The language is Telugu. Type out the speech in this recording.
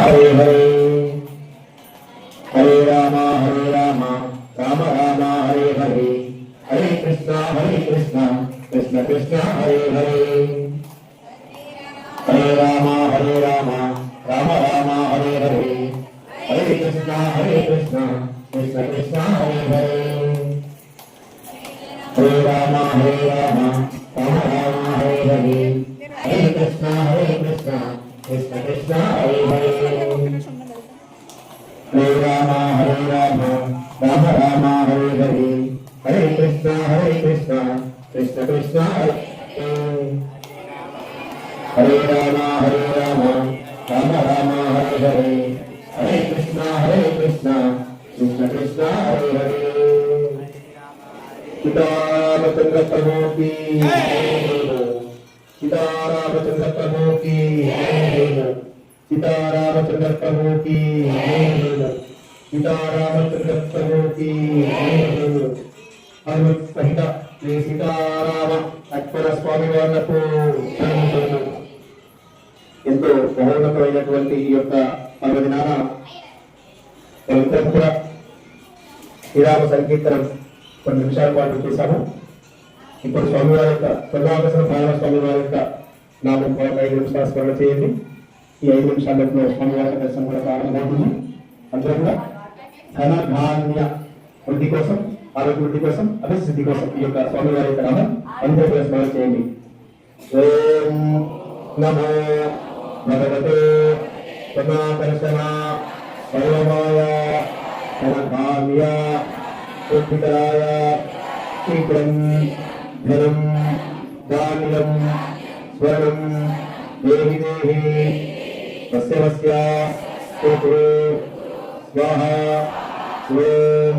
हरे हरे हरे राम राम राम हरे हरे हरे कृष्णा कृष्ण कृष्ण हरे हरे हरे राम राम राम हरे हरे हरे कृष्णा कृष्ण कृष्ण हरे हरे हरे राम राम हरे हरे हरे कृष्णा कृष्ण कृष्ण हरे हरे हरे राम राम हरे हरे हरे कृष्णा कृष्ण कृष्ण हरे हरे राम राम हरे हरे हरे कृष्णा कृष्ण कृष्ण हरे हरे सीतारामचंद्र प्रभु की सीतारामचंद्र प्रभु की सीतारामचंद्र प्रभु की सीतारामचंद्र प्रभु की हनुमत सहित श्री सीताराम लक्ष्मण स्वामी वाళ్లకు ఎంతో మహోన్నతమైనటువంటి ఈ యొక్క పర్వదినాన కూడా శ్రీరామ సంకీర్తనం కొన్ని నిమిషాల పాటు చేశాము. ఇప్పుడు స్వామివారి యొక్క స్వర్ణాకర్షణ పాలన స్వామివారి యొక్క నామం 5 నిమిషాల స్మరణ చేయండి. ఈ 5 నిమిషాల్లో స్వామివారి దర్శనం కూడా ప్రారంభమవుతుంది. అందరూ కూడా ధన ధాన్య వృద్ధి కోసం, ఆరోగ్య వృద్ధి కోసం, అభివృద్ధి కోసం ఈ యొక్క స్వామివారి యొక్క నామం అందరూ కూడా స్మరణ చేయండి. ఓం నమో భగవతే స్వర్ణాకర్షణ సర్వమాయ ధన ధాన్య వృద్ధికరాయ శీఘ్రం ధనం ధాన్యం స్వర్ణం దేహి దేహి వస్య వస్య స్వాహా ఓం